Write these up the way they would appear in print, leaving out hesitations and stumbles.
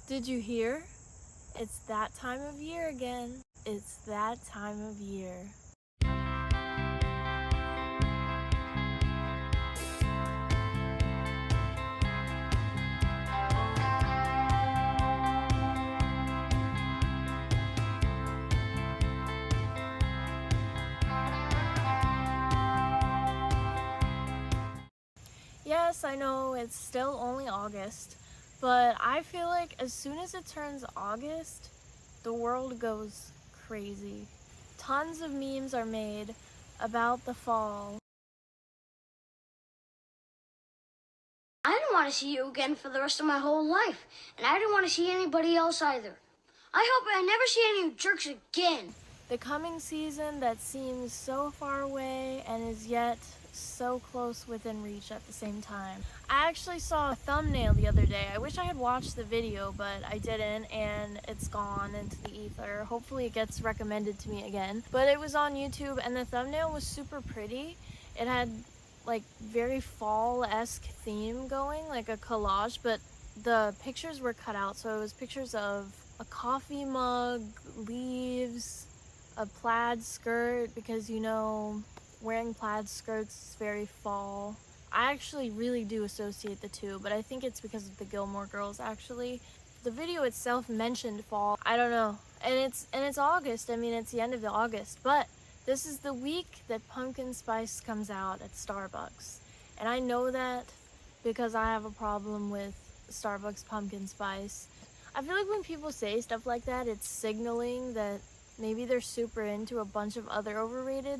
Did you hear? It's that time of year again. It's that time of year. Yes, I know it's still only August, but I feel like as soon as it turns August, the world goes crazy. Tons of memes are made about the fall. I didn't want to see you again for the rest of my whole life, and I didn't want to see anybody else either. I hope I never see any jerks again. The coming season that seems so far away and is yet so close within reach at the same time. I actually saw a thumbnail the other day. I wish I had watched the video, but I didn't, and it's gone into the ether. Hopefully it gets recommended to me again. But it was on YouTube, and the thumbnail was super pretty. It had like very fall-esque theme going, like a collage, but the pictures were cut out, so it was pictures of a coffee mug, leaves, a plaid skirt, because you know wearing plaid skirts is very fall. I actually really do associate the two, but I think it's because of the Gilmore Girls. Actually, the video itself mentioned fall. I don't know, and it's August. I mean, it's the end of August, but this is the week that pumpkin spice comes out at Starbucks, and I know that because I have a problem with Starbucks pumpkin spice. I feel like when people say stuff like that, it's signaling that maybe they're super into a bunch of other overrated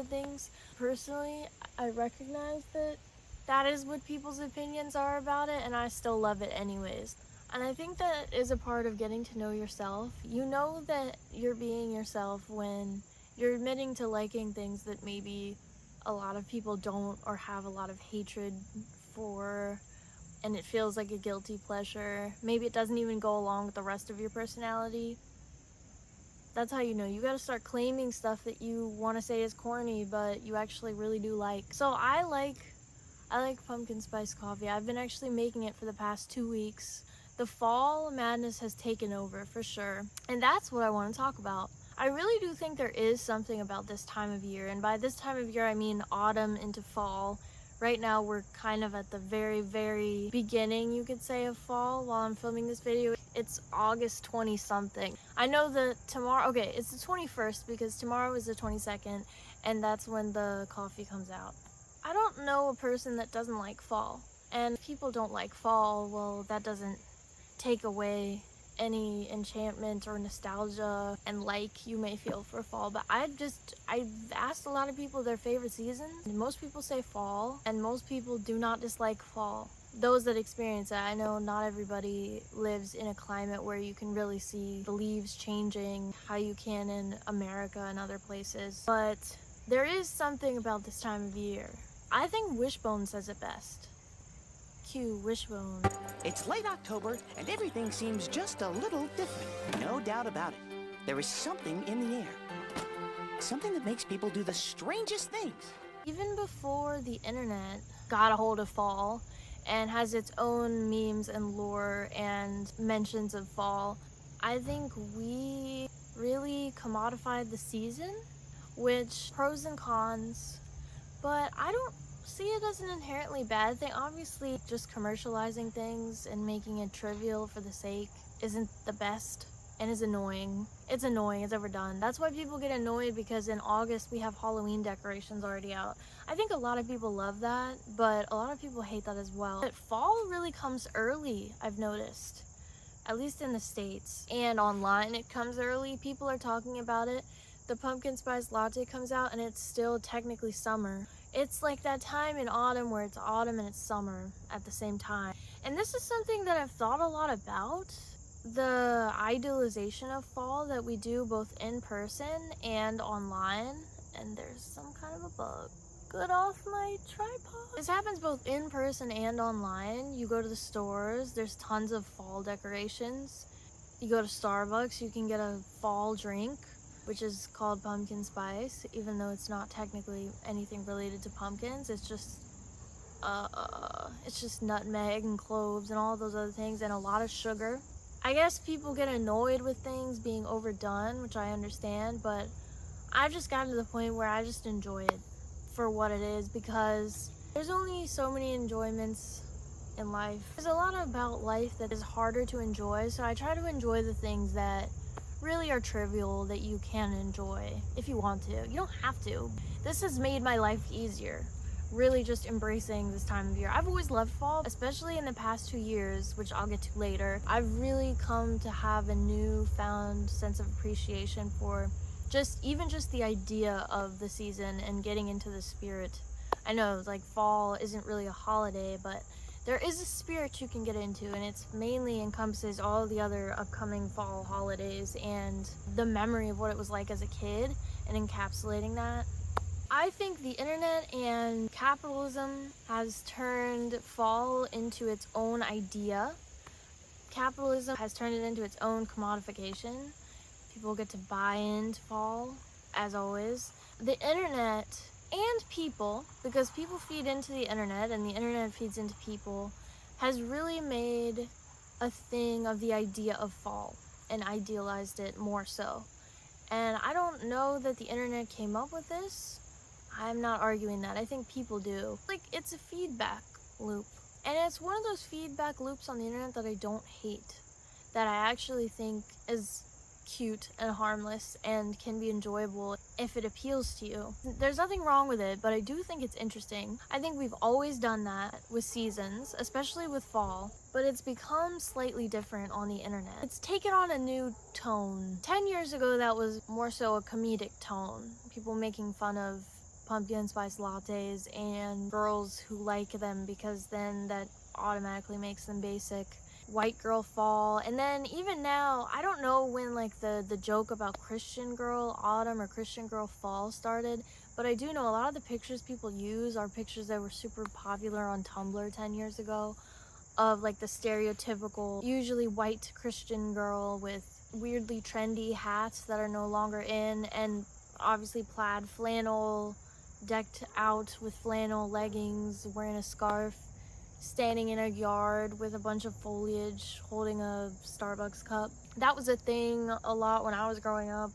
things. Personally, I recognize that that is what people's opinions are about it, and I still love it anyways. And I think that is a part of getting to know yourself. You know that you're being yourself when you're admitting to liking things that maybe a lot of people don't or have a lot of hatred for, and it feels like a guilty pleasure. Maybe it doesn't even go along with the rest of your personality. That's how you know. You gotta start claiming stuff that you want to say is corny, but you actually really do like. So I like pumpkin spice coffee. I've been actually making it for the past 2 weeks. The fall madness has taken over for sure, and that's what I want to talk about. I really do think there is something about this time of year, and by this time of year I mean autumn into fall. Right now we're kind of at the very, very beginning, you could say, of fall while I'm filming this video. It's August 20 something. I know that tomorrow, okay, it's the 21st because tomorrow is the 22nd, and that's when the coffee comes out. I don't know a person that doesn't like fall, and if people don't like fall, well, that doesn't take away any enchantment or nostalgia and like you may feel for fall. But I've asked a lot of people their favorite season, and most people say fall, and most people do not dislike fall. Those that experience it, I know not everybody lives in a climate where you can really see the leaves changing how you can in America and other places, but there is something about this time of year. I think Wishbone says it best. Cue Wishbone. It's late October, and everything seems just a little different. No doubt about it. There is something in the air. Something that makes people do the strangest things. Even before the internet got a hold of fall and has its own memes and lore and mentions of fall, I think we really commodified the season, which pros and cons, but I don't see it as an inherently bad thing. Obviously, just commercializing things and making it trivial for the sake isn't the best and is annoying. It's annoying, it's overdone. That's why people get annoyed, because in August we have Halloween decorations already out. I think a lot of people love that, but a lot of people hate that as well. But fall really comes early, I've noticed. At least in the States. And online it comes early. People are talking about it. The pumpkin spice latte comes out and it's still technically summer. It's like that time in autumn where it's autumn and it's summer at the same time. And this is something that I've thought a lot about. The idealization of fall that we do both in person and online. And there's some kind of a bug. Get off my tripod. This happens both in person and online. You go to the stores, there's tons of fall decorations. You go to Starbucks, you can get a fall drink, which is called pumpkin spice, even though it's not technically anything related to pumpkins. It's just it's just nutmeg and cloves and all those other things and a lot of sugar. I guess people get annoyed with things being overdone, which I understand, but I've just gotten to the point where I just enjoy it for what it is, because there's only so many enjoyments in life. There's a lot about life that is harder to enjoy, so I try to enjoy the things that really are trivial that you can enjoy if you want to. You don't have to. This has made my life easier, really just embracing this time of year. I've always loved fall, especially in the past 2 years, which I'll get to later. I've really come to have a newfound sense of appreciation for just the idea of the season and getting into the spirit. I know, like, fall isn't really a holiday, but there is a spirit you can get into, and it's mainly encompasses all the other upcoming fall holidays and the memory of what it was like as a kid and encapsulating that. I think the internet and capitalism has turned fall into its own idea. Capitalism has turned it into its own commodification. People get to buy into fall, as always. The internet and people, because people feed into the internet and the internet feeds into people, has really made a thing of the idea of fall and idealized it more so. And I don't know that the internet came up with this. I'm not arguing that. I think people do. Like, it's a feedback loop. And it's one of those feedback loops on the internet that I don't hate, that I actually think is cute and harmless and can be enjoyable if it appeals to you. There's nothing wrong with it, but I do think it's interesting. I think we've always done that with seasons, especially with fall, but it's become slightly different on the internet. It's taken on a new tone. 10 years ago, that was more so a comedic tone. People making fun of pumpkin spice lattes and girls who like them, because then that automatically makes them basic. White girl fall. And then even now, I don't know when like the joke about Christian girl autumn or Christian girl fall started, but I do know a lot of the pictures people use are pictures that were super popular on Tumblr 10 years ago, of like the stereotypical, usually white Christian girl with weirdly trendy hats that are no longer in, and obviously plaid flannel, decked out with flannel leggings, wearing a scarf, standing in a yard with a bunch of foliage, holding a Starbucks cup. That was a thing a lot when I was growing up,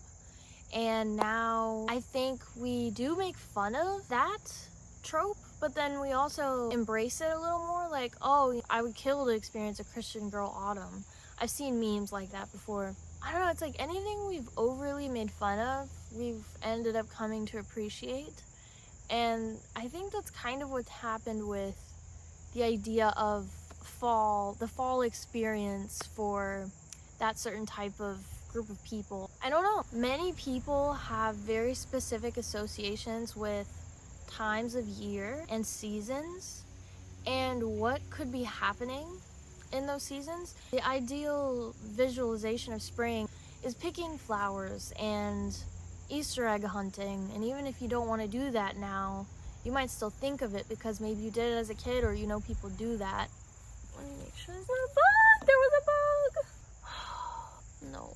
and now I think we do make fun of that trope, but then we also embrace it a little more. Like, oh, I would kill to experience a Christian girl autumn. I've seen memes like that before. I don't know, it's like anything we've overly made fun of, we've ended up coming to appreciate. And I think that's kind of what's happened with the idea of fall, the fall experience for that certain type of group of people. I don't know. Many people have very specific associations with times of year and seasons and what could be happening in those seasons. The ideal visualization of spring is picking flowers and Easter egg hunting, and even if you don't want to do that now, you might still think of it because maybe you did it as a kid, or you know people do that. Let me make sure there's not a bug! There was a bug! No.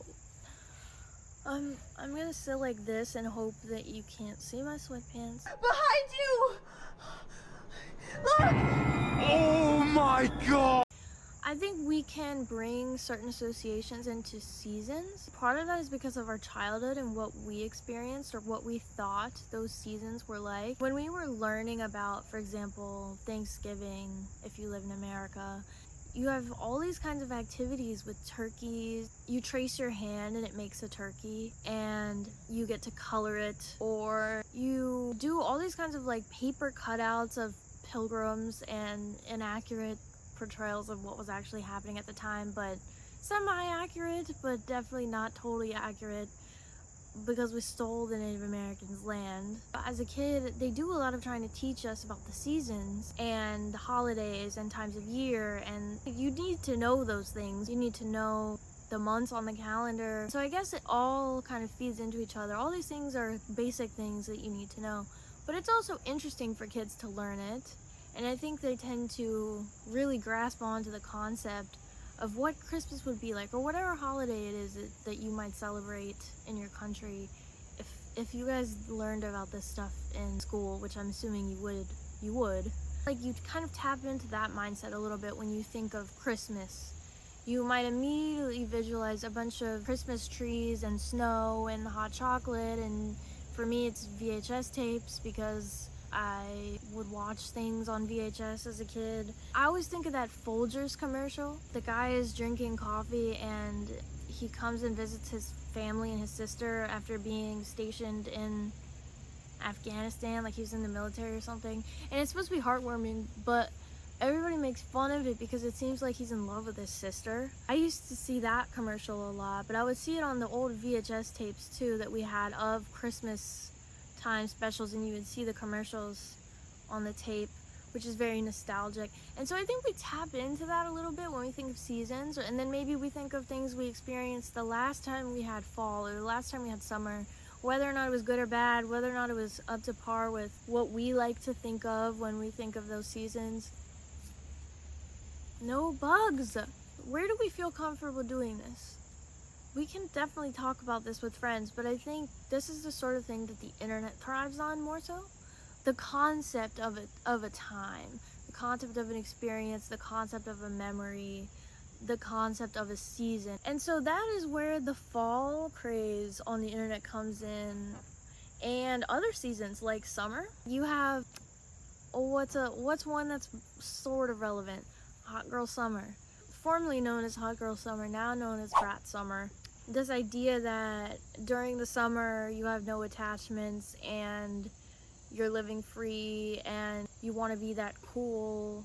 I'm gonna sit like this and hope that you can't see my sweatpants. Behind you! Look! Oh my god! I think we can bring certain associations into seasons. Part of that is because of our childhood and what we experienced or what we thought those seasons were like. When we were learning about, for example, Thanksgiving, if you live in America, you have all these kinds of activities with turkeys. You trace your hand and it makes a turkey and you get to color it, or you do all these kinds of like paper cutouts of pilgrims and inaccurate portrayals of what was actually happening at the time, but semi-accurate, but definitely not totally accurate because we stole the Native Americans' land. As a kid, they do a lot of trying to teach us about the seasons and the holidays and times of year, and you need to know those things. You need to know the months on the calendar. So I guess it all kind of feeds into each other. All these things are basic things that you need to know, but it's also interesting for kids to learn it. And I think they tend to really grasp onto the concept of what Christmas would be like, or whatever holiday it is that you might celebrate in your country. If you guys learned about this stuff in school, which I'm assuming you would, Like, you kind of tap into that mindset a little bit when you think of Christmas. You might immediately visualize a bunch of Christmas trees and snow and hot chocolate, and for me it's VHS tapes because I would watch things on VHS as a kid. I always think of that Folgers commercial. The guy is drinking coffee and he comes and visits his family and his sister after being stationed in Afghanistan, like he was in the military or something. And it's supposed to be heartwarming, but everybody makes fun of it because it seems like he's in love with his sister. I used to see that commercial a lot, but I would see it on the old VHS tapes too that we had of Christmas time specials, and you would see the commercials on the tape, which is very nostalgic. And so I think we tap into that a little bit when we think of seasons, and then maybe we think of things we experienced the last time we had fall or the last time we had summer, whether or not it was good or bad, whether or not it was up to par with what we like to think of when we think of those seasons. No bugs. Where do we feel comfortable doing this? We can definitely talk about this with friends, but I think this is the sort of thing that the internet thrives on more so. The concept of a time, the concept of an experience, the concept of a memory, the concept of a season. And so that is where the fall craze on the internet comes in, and other seasons like summer. You have what's one that's sort of relevant? Hot girl summer, formerly known as hot girl summer, now known as brat summer. This idea that during the summer you have no attachments and you're living free and you want to be that cool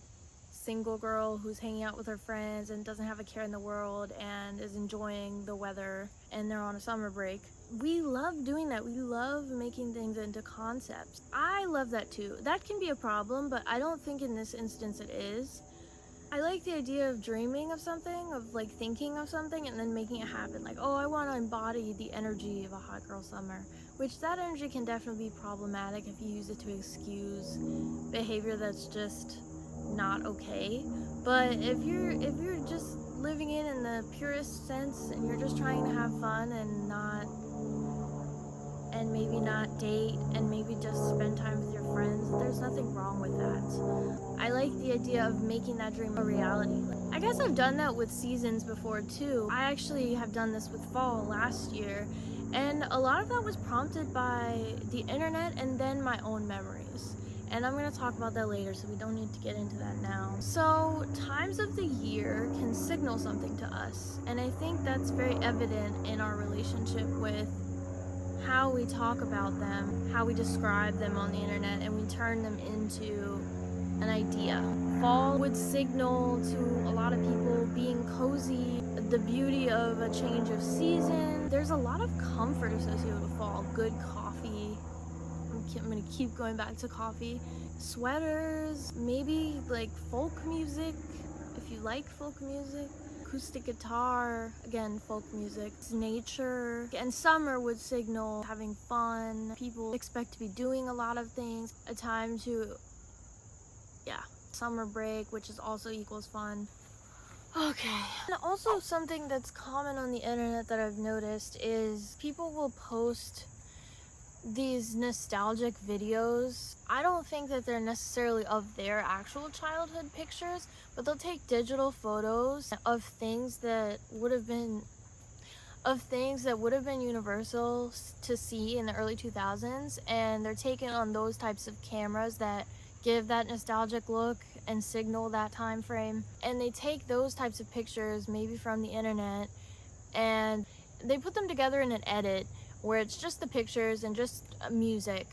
single girl who's hanging out with her friends and doesn't have a care in the world and is enjoying the weather and they're on a summer break. We love doing that. We love making things into concepts. I love that too. That can be a problem, but I don't think in this instance it is. I like the idea of dreaming of something, of like thinking of something and then making it happen. Like, oh, I want to embody the energy of a hot girl summer, which that energy can definitely be problematic if you use it to excuse behavior that's just not okay. But if you're just living it in the purest sense and you're just trying to have fun and maybe not date and maybe just spend time with your friends, there's nothing wrong with that. I like the idea of making that dream a reality. I guess I've done that with seasons before too. I actually have done this with fall last year, and a lot of that was prompted by the internet and then my own memories. And I'm going to talk about that later, so we don't need to get into that now. So, times of the year can signal something to us, and I think that's very evident in our relationship with how we talk about them, how we describe them on the internet, and we turn them into an idea. Fall would signal to a lot of people being cozy, the beauty of a change of season. There's a lot of comfort associated with fall. Good coffee. I'm gonna keep going back to coffee. Sweaters, maybe like folk music, if you like folk music. Acoustic guitar, again, folk music, nature. And summer would signal having fun. People expect to be doing a lot of things. A time to, summer break, which is also equals fun. Okay. And also something that's common on the internet that I've noticed is people will post these nostalgic videos. I don't think that they're necessarily of their actual childhood pictures, but they'll take digital photos of things that would have been universal to see in the early 2000s, and they're taken on those types of cameras that give that nostalgic look and signal that time frame. And they take those types of pictures, maybe from the internet, and they put them together in an edit where it's just the pictures and just music,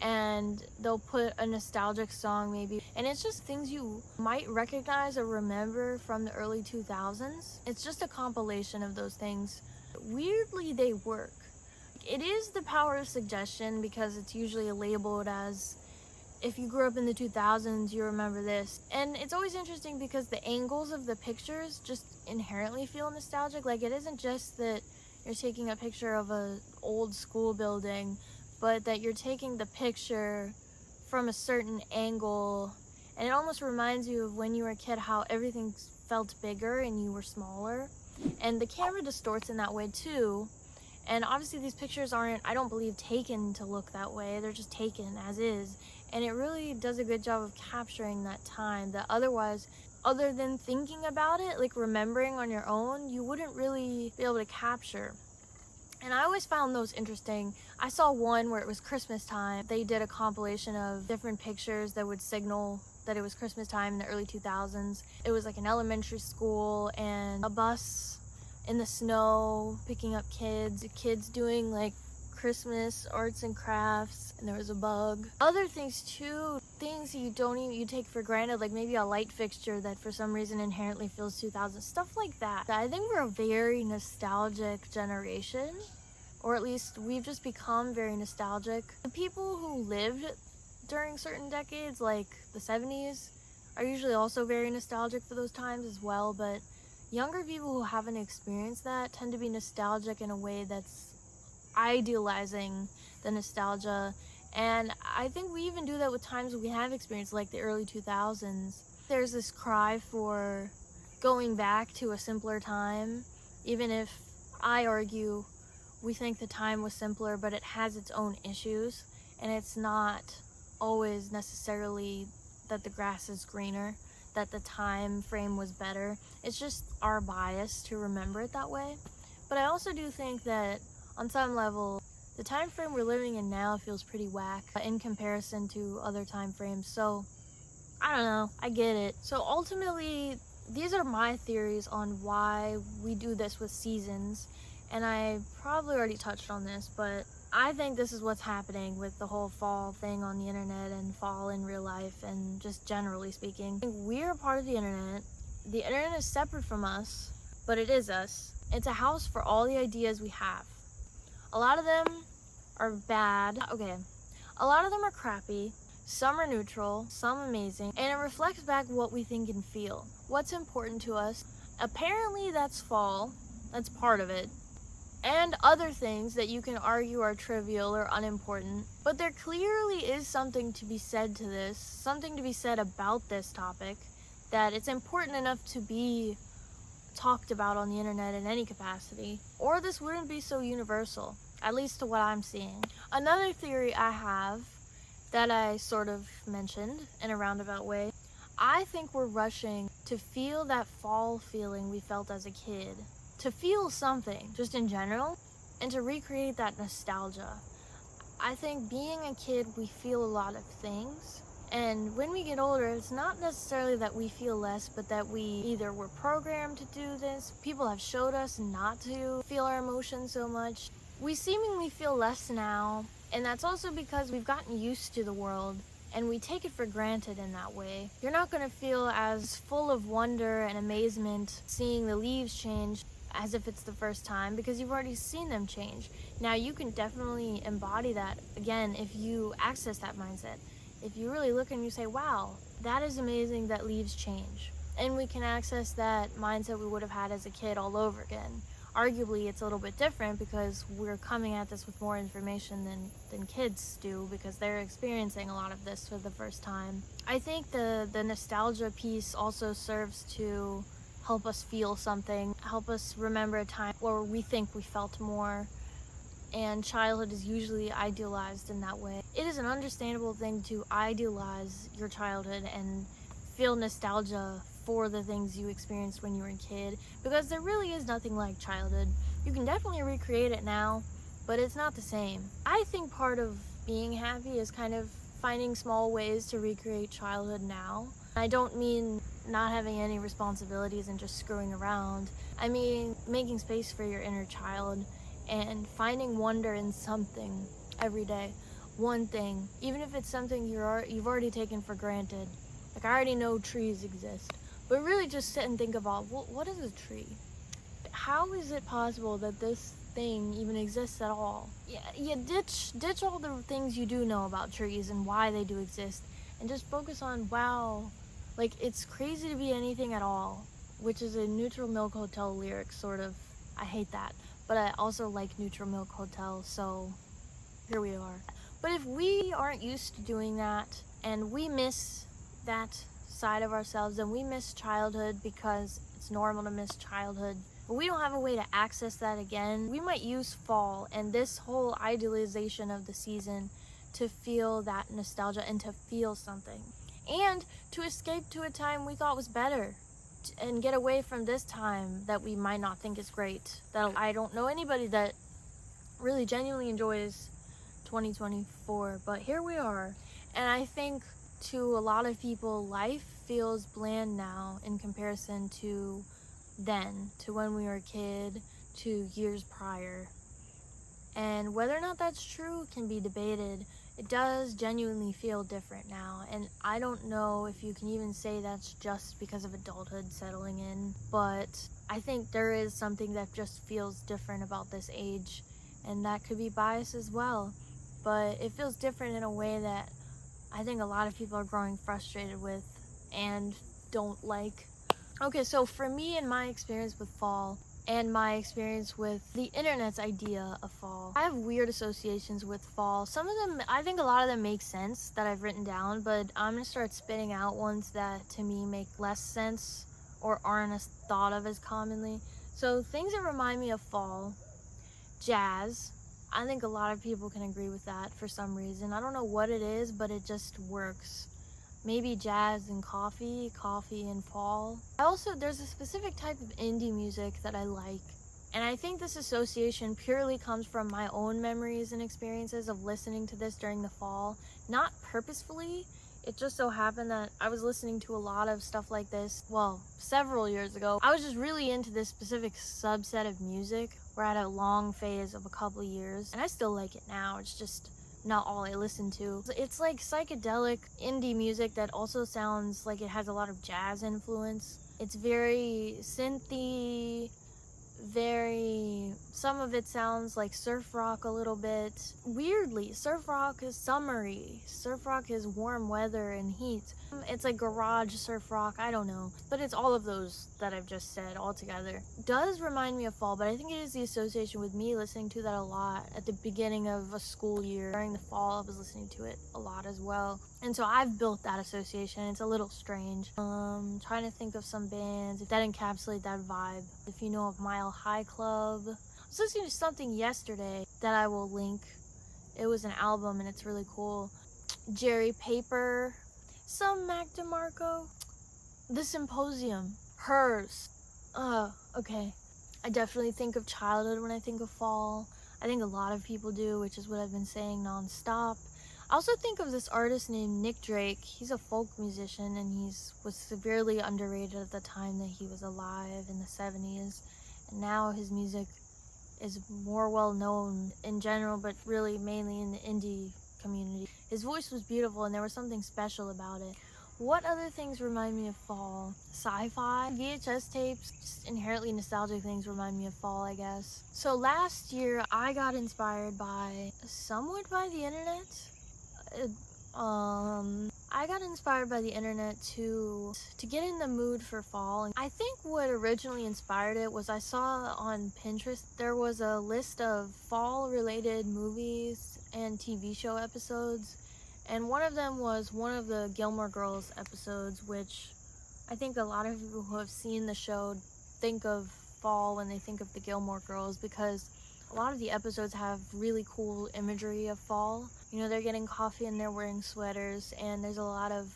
and they'll put a nostalgic song maybe, and it's just things you might recognize or remember from the early 2000s. It's just a compilation of those things. Weirdly, they work. It is the power of suggestion because it's usually labeled as, if you grew up in the 2000s, you remember this. And it's always interesting because the angles of the pictures just inherently feel nostalgic. Like, it isn't just that you're taking a picture of an old school building, but that you're taking the picture from a certain angle, and it almost reminds you of when you were a kid, how everything felt bigger and you were smaller. And the camera distorts in that way too, And obviously these pictures aren't, I don't believe, taken to look that way. They're just taken as is. And it really does a good job of capturing that time that otherwise, other than thinking about it, like remembering on your own, you wouldn't really be able to capture. And I always found those interesting. I saw one where it was Christmas time. They did a compilation of different pictures that would signal that it was Christmas time in the early 2000s. It was like an elementary school and a bus in the snow picking up kids doing like Christmas arts and crafts, and there was a bug. Other things too, things you take for granted, like maybe a light fixture that for some reason inherently feels 2000, stuff like that. I think we're a very nostalgic generation, or at least we've just become very nostalgic. The people who lived during certain decades, like the 70s, are usually also very nostalgic for those times as well, but younger people who haven't experienced that tend to be nostalgic in a way that's idealizing the nostalgia. And I think we even do that with times we have experienced, like the early 2000s. There's this cry for going back to a simpler time, even if I argue we think the time was simpler, but it has its own issues, and it's not always necessarily that the grass is greener, that the time frame was better. It's just our bias to remember it that way. But I also do think that on some level, the time frame we're living in now feels pretty whack in comparison to other time frames. So I don't know, I get it. So ultimately, these are my theories on why we do this with seasons. And I probably already touched on this, but I think this is what's happening with the whole fall thing on the internet and fall in real life and just generally speaking. I think we're part of the internet. The internet is separate from us, but it is us. It's a house for all the ideas we have. A lot of them are bad. Okay, a lot of them are crappy. Some are neutral, some amazing, and it reflects back what we think and feel. What's important to us. Apparently that's fall. That's part of it. And other things that you can argue are trivial or unimportant. But there clearly is something to be said to this, something to be said about this topic, that it's important enough to be talked about on the internet in any capacity, or this wouldn't be so universal, at least to what I'm seeing. Another theory I have that I sort of mentioned in a roundabout way, I think we're rushing to feel that fall feeling we felt as a kid, to feel something just in general, and to recreate that nostalgia. I think being a kid, we feel a lot of things, and when we get older, it's not necessarily that we feel less, but that we either were programmed to do this, people have showed us not to feel our emotions so much. We seemingly feel less now, and that's also because we've gotten used to the world, and we take it for granted in that way. You're not going to feel as full of wonder and amazement seeing the leaves change as if it's the first time, because you've already seen them change. Now you can definitely embody that again if you access that mindset. If you really look and you say, wow, that is amazing that leaves change. And we can access that mindset we would have had as a kid all over again. Arguably, it's a little bit different because we're coming at this with more information than kids do, because they're experiencing a lot of this for the first time. I think the nostalgia piece also serves to help us feel something, help us remember a time where we think we felt more. And childhood is usually idealized in that way. It is an understandable thing to idealize your childhood and feel nostalgia for the things you experienced when you were a kid, because there really is nothing like childhood. You can definitely recreate it now, but it's not the same. I think part of being happy is kind of finding small ways to recreate childhood now. I don't mean not having any responsibilities and just screwing around. I mean making space for your inner child and finding wonder in something every day. One thing, even if it's something you've already taken for granted. Like, I already know trees exist, but really just sit and think about, what is a tree? How is it possible that this thing even exists at all? Yeah, ditch all the things you do know about trees and why they do exist, and just focus on, wow, like, it's crazy to be anything at all, which is a Neutral Milk Hotel lyric, sort of. I hate that, but I also like Neutral Milk Hotel, so here we are. But if we aren't used to doing that, and we miss that side of ourselves, and we miss childhood because it's normal to miss childhood, but we don't have a way to access that again. We might use fall and this whole idealization of the season to feel that nostalgia and to feel something. And to escape to a time we thought was better and get away from this time that we might not think is great. That I don't know anybody that really genuinely enjoys 2024, but here we are. And I think to a lot of people, life feels bland now in comparison to then, to when we were a kid, to years prior. And whether or not that's true can be debated. It does genuinely feel different now, and I don't know if you can even say that's just because of adulthood settling in, but I think there is something that just feels different about this age, and that could be bias as well, but it feels different in a way that I think a lot of people are growing frustrated with and don't like. Okay, so for me and my experience with fall and my experience with the internet's idea of fall, I have weird associations with fall. Some of them, I think a lot of them make sense that I've written down, but I'm gonna start spitting out ones that to me make less sense or aren't as thought of as commonly. So things that remind me of fall: jazz. I think a lot of people can agree with that for some reason. I don't know what it is, but it just works. Maybe jazz and coffee and fall. There's a specific type of indie music that I like. And I think this association purely comes from my own memories and experiences of listening to this during the fall. Not purposefully, it just so happened that I was listening to a lot of stuff like this, well, several years ago. I was just really into this specific subset of music where I had a long phase of a couple years, and I still like it now. It's just not all I listen to. It's like psychedelic indie music that also sounds like it has a lot of jazz influence. It's very synthy, some of it sounds like surf rock a little bit. Weirdly, surf rock is summery. Surf rock is warm weather and heat. It's like garage surf rock, I don't know. But it's all of those that I've just said all together. Does remind me of fall, but I think it is the association with me listening to that a lot at the beginning of a school year. During the fall, I was listening to it a lot as well. And so I've built that association. It's a little strange. Trying to think of some bands that encapsulate that vibe. If you know of Mile High Club. I was listening to something yesterday that I will link. It was an album and it's really cool. Jerry Paper, some Mac DeMarco, The Symposium, Hers. Okay. I definitely think of childhood when I think of fall. I think a lot of people do, which is what I've been saying nonstop. I also think of this artist named Nick Drake. He's a folk musician and was severely underrated at the time that he was alive in the 70s. And now his music is more well known in general, but really mainly in the indie community. His voice was beautiful and there was something special about it. What other things remind me of fall? Sci-fi, VHS tapes, just inherently nostalgic things remind me of fall, I guess. So last year I got inspired somewhat by the internet. I got inspired by the internet to get in the mood for fall. I think what originally inspired it was I saw on Pinterest there was a list of fall related movies and TV show episodes, and one of them was one of the Gilmore Girls episodes, which I think a lot of people who have seen the show think of fall when they think of the Gilmore Girls, because a lot of the episodes have really cool imagery of fall. You know, they're getting coffee and they're wearing sweaters, and there's a lot of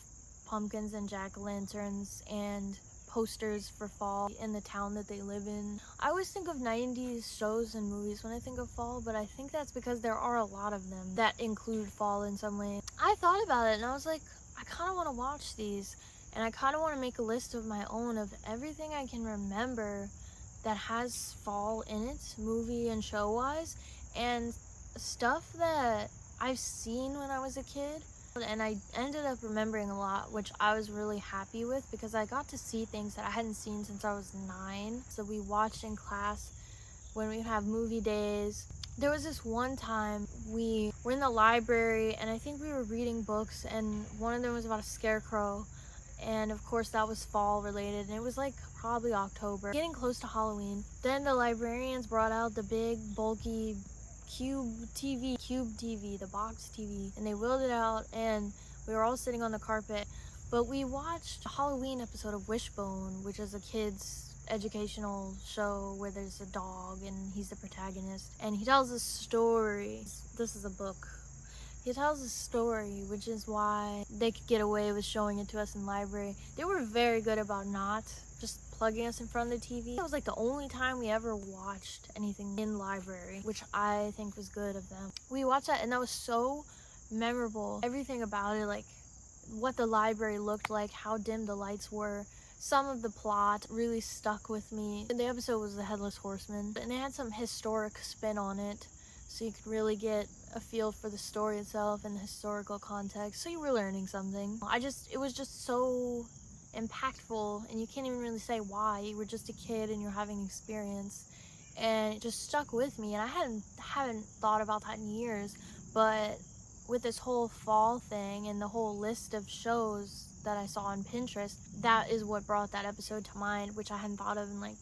pumpkins and jack-o'-lanterns and posters for fall in the town that they live in. I always think of 90s shows and movies when I think of fall, but I think that's because there are a lot of them that include fall in some way. I thought about it and I was like, I kind of want to watch these, and I kind of want to make a list of my own of everything I can remember that has fall in it, movie and show wise, and stuff that I've seen when I was a kid. And I ended up remembering a lot, which I was really happy with because I got to see things that I hadn't seen since I was 9. So we watched in class when we'd have movie days. There was this one time we were in the library and I think we were reading books, and one of them was about a scarecrow. And of course that was fall related, and it was like probably October, getting close to Halloween. Then the librarians brought out the big bulky cube TV, the box TV, and they wheeled it out and we were all sitting on the carpet. But we watched a Halloween episode of Wishbone, which is a kid's educational show where there's a dog and he's the protagonist, and he tells a story. This is a book. He tells a story, which is why they could get away with showing it to us in library. They were very good about not just plugging us in front of the TV. It was like the only time we ever watched anything in library, which I think was good of them. We watched that and that was so memorable. Everything about it, like what the library looked like, how dim the lights were. Some of the plot really stuck with me. The episode was The Headless Horseman, and they had some historic spin on it, so you could really get a feel for the story itself and the historical context, so you were learning something. It was just so impactful, and you can't even really say why. You were just a kid and you're having an experience, and it just stuck with me, and I haven't thought about that in years. But with this whole fall thing and the whole list of shows that I saw on Pinterest, that is what brought that episode to mind, which I hadn't thought of in like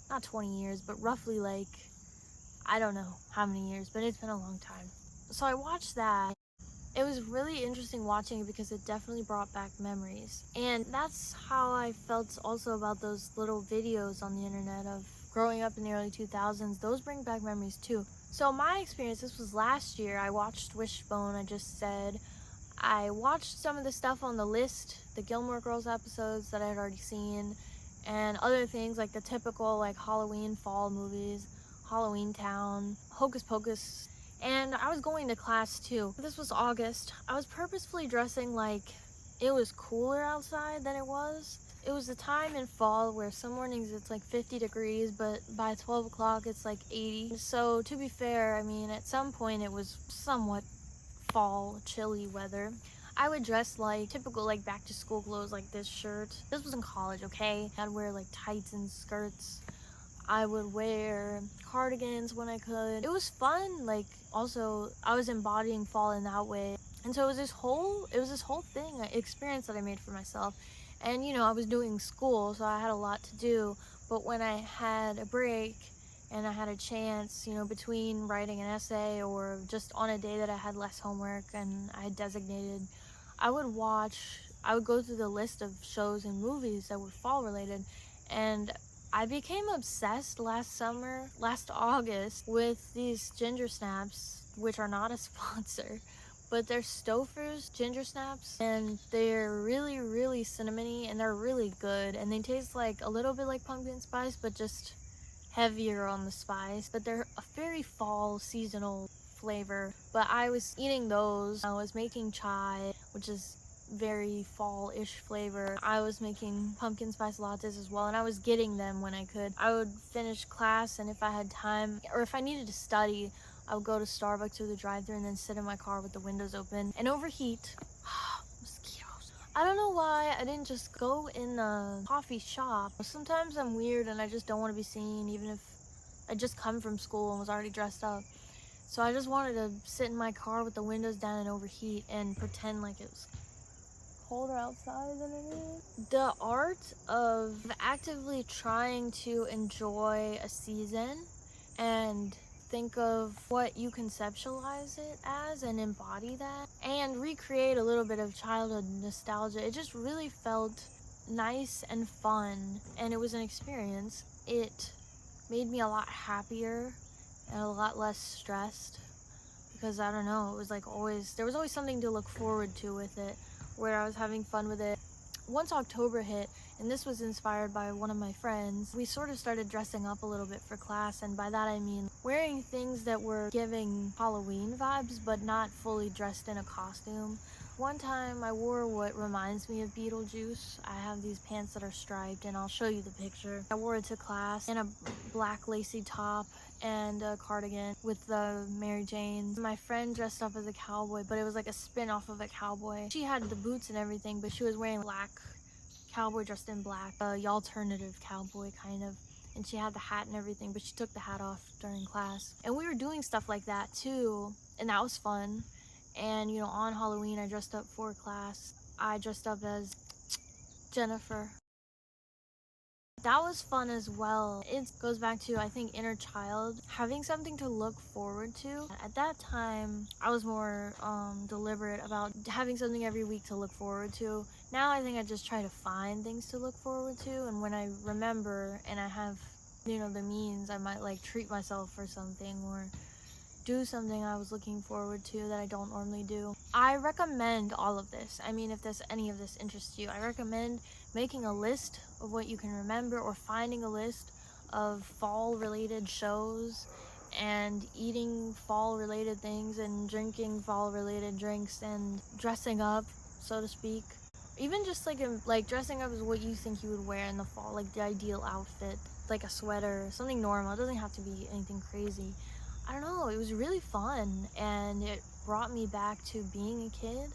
not 20 years, but roughly like, I don't know how many years, but it's been a long time. So I watched that. It was really interesting watching it because it definitely brought back memories. And that's how I felt also about those little videos on the internet of growing up in the early 2000s. Those bring back memories too. So my experience, this was last year. I watched Wishbone, I just said. I watched some of the stuff on the list, the Gilmore Girls episodes that I had already seen, and other things like the typical like Halloween fall movies, Halloween Town, Hocus Pocus. And I was going to class too. This was August. I was purposefully dressing like it was cooler outside than it was. It was the time in fall where some mornings it's like 50 degrees, but by 12 o'clock it's like 80. So to be fair, I mean, at some point it was somewhat fall, chilly weather. I would dress like typical like back to school clothes, like this shirt. This was in college, okay? I'd wear like tights and skirts. I would wear cardigans when I could. It was fun. Like, also I was embodying fall in that way. And so it was this whole thing, experience that I made for myself. And you know, I was doing school, so I had a lot to do. But when I had a break and I had a chance, you know, between writing an essay or just on a day that I had less homework and I had designated, I would go through the list of shows and movies that were fall related. And I became obsessed last August, with these ginger snaps, which are not a sponsor, but they're Stouffer's ginger snaps, and they're really, really cinnamony, and they're really good, and they taste like a little bit like pumpkin spice, but just heavier on the spice. But they're a very fall seasonal flavor. But I was eating those. I was making chai, which is very fall-ish flavor. I was making pumpkin spice lattes as well, and I was getting them when I could. I would finish class, and if I had time or if I needed to study, I would go to Starbucks through the drive-thru and then sit in my car with the windows open and overheat. Mosquitoes. I don't know why I didn't just go in the coffee shop. Sometimes I'm weird and I just don't want to be seen, even if I just come from school and was already dressed up. So I just wanted to sit in my car with the windows down and overheat and pretend like it was colder outside than it is. The art of actively trying to enjoy a season and think of what you conceptualize it as and embody that and recreate a little bit of childhood nostalgia. It just really felt nice and fun, and it was an experience. It made me a lot happier and a lot less stressed because, I don't know, it was like there was always something to look forward to with it, where I was having fun with it. Once October hit, and this was inspired by one of my friends, we sort of started dressing up a little bit for class, and by that I mean wearing things that were giving Halloween vibes but not fully dressed in a costume. One time I wore what reminds me of Beetlejuice. I have these pants that are striped, and I'll show you the picture. I wore it to class in a black lacy top and a cardigan with the Mary Jane. My friend dressed up as a cowboy, but it was like a spin-off of a cowboy. She had the boots and everything, but she was wearing black cowboy dressed in black, the alternative cowboy kind of. And she had the hat and everything, but she took the hat off during class. And we were doing stuff like that too, and that was fun. And you know, on Halloween I dressed up for class. I dressed up as Jennifer. that was fun as well. It goes back to, I think, inner child, having something to look forward to. At that time, I was more deliberate about having something every week to look forward to. Now I think I just try to find things to look forward to, and when I remember and I have, you know, the means, I might like treat myself for something or do something I was looking forward to that I don't normally do. I recommend all of this. I mean, if any of this interests you, I recommend making a list of what you can remember, or finding a list of fall related shows and eating fall related things and drinking fall related drinks and dressing up, so to speak. Even just like dressing up is what you think you would wear in the fall, like the ideal outfit, like a sweater, something normal. It doesn't have to be anything crazy. I don't know, it was really fun, and it brought me back to being a kid,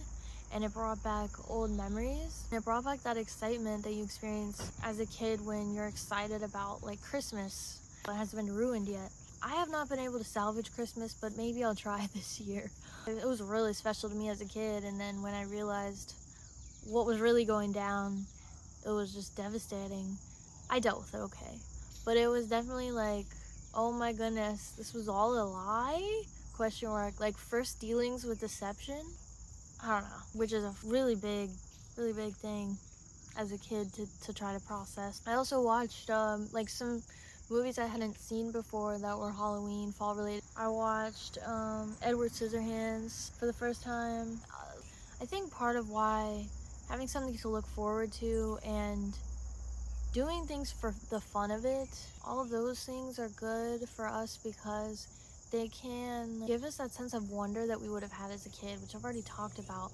and it brought back old memories. And it brought back that excitement that you experienced as a kid when you're excited about like Christmas, but it hasn't been ruined yet. I have not been able to salvage Christmas, but maybe I'll try this year. It was really special to me as a kid, and then when I realized what was really going down, it was just devastating. I dealt with it okay, but it was definitely like, oh my goodness, this was all a lie? Question mark. Like first dealings with deception? I don't know, which is a really big thing as a kid to try to process. I also watched like some movies I hadn't seen before that were Halloween, fall related. I watched Edward Scissorhands for the first time. I think part of why having something to look forward to and doing things for the fun of it, all of those things are good for us because they can give us that sense of wonder that we would have had as a kid, which I've already talked about.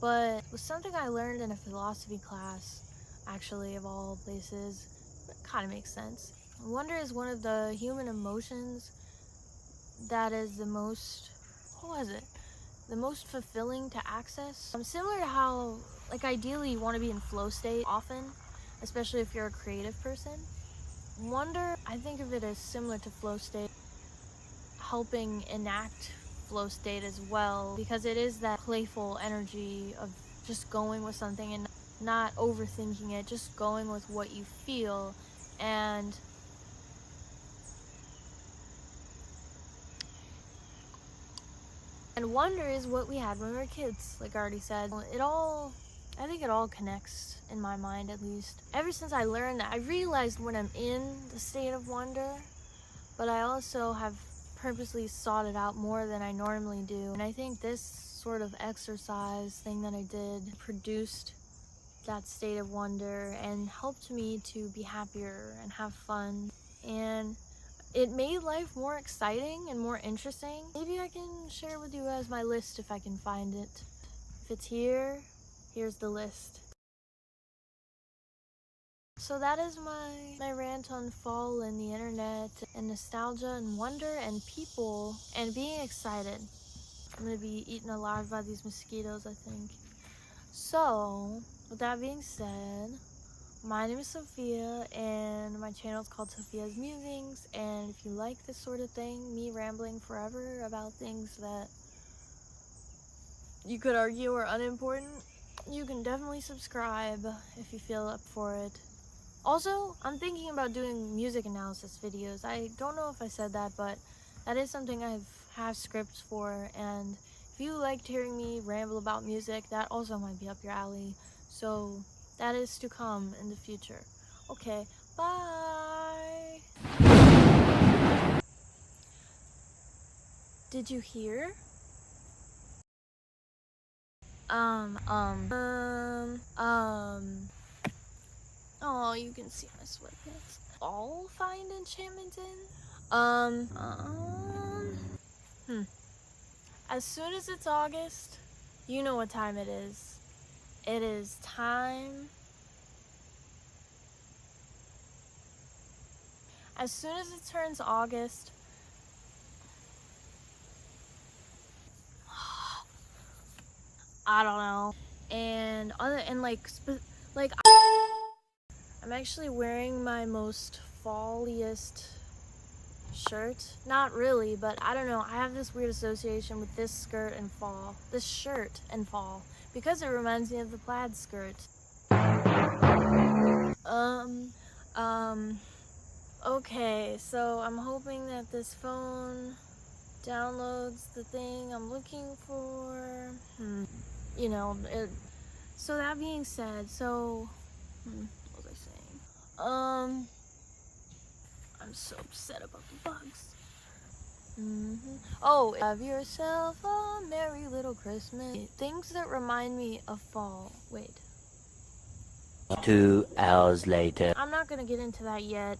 But it was something I learned in a philosophy class, actually, of all places. It kind of makes sense. Wonder is one of the human emotions that is the most, the most fulfilling to access. Similar to how, like, ideally you want to be in flow state often, especially if you're a creative person. Wonder, I think of it as similar to flow state, helping enact flow state as well, because it is that playful energy of just going with something and not overthinking it, just going with what you feel. And wonder is what we had when we were kids, like I already said. I think it all connects in my mind, at least. Ever since I learned that, I realized when I'm in the state of wonder, but I also have purposely sought it out more than I normally do. And I think this sort of exercise thing that I did produced that state of wonder and helped me to be happier and have fun. And it made life more exciting and more interesting. Maybe I can share with you guys my list if I can find it. If it's here, here's the list. So that is my rant on fall and the internet and nostalgia and wonder and people and being excited. I'm gonna be eaten alive by these mosquitoes, I think. So, with that being said, my name is Sophia and my channel is called Sophia's Musings, and if you like this sort of thing, me rambling forever about things that you could argue are unimportant, you can definitely subscribe if you feel up for it. Also, I'm thinking about doing music analysis videos. I don't know if I said that, but that is something I have scripts for, and if you liked hearing me ramble about music, that also might be up your alley. So that is to come in the future. Okay, bye! Did you hear? Oh, you can see my sweatpants. All find enchantment in? As soon as it's August, you know what time it is. It is time. As soon as it turns August, I don't know. And I'm actually wearing my most falliest shirt. Not really, but I don't know. I have this weird association with this skirt and fall. This shirt and fall. Because it reminds me of the plaid skirt. Okay, so I'm hoping that this phone downloads the thing I'm looking for. You know, so that being said, what was I saying? I'm so upset about the bugs. Oh, have yourself a merry little Christmas. Things that remind me of fall. Wait. 2 hours later. I'm not gonna get into that yet.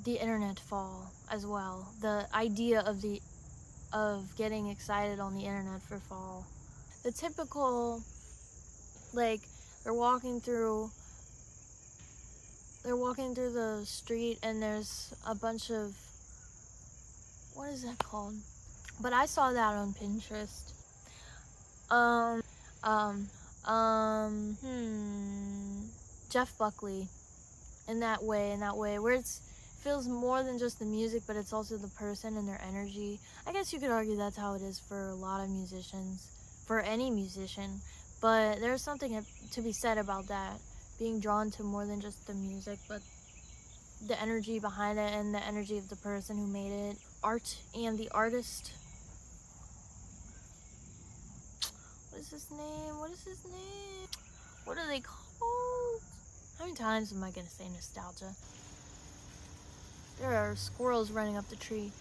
The internet fall as well. The idea of getting excited on the internet for fall. The typical, like, they're walking through the street and there's a bunch of, what is that called? But I saw that on Pinterest. Jeff Buckley. In that way, where it feels more than just the music, but it's also the person and their energy. I guess you could argue that's how it is for a lot of musicians, for any musician. But there's something to be said about that, being drawn to more than just the music, but the energy behind it and the energy of the person who made it. Art and the artist. What is his name? What are they called? How many times am I gonna say nostalgia? There are squirrels running up the tree.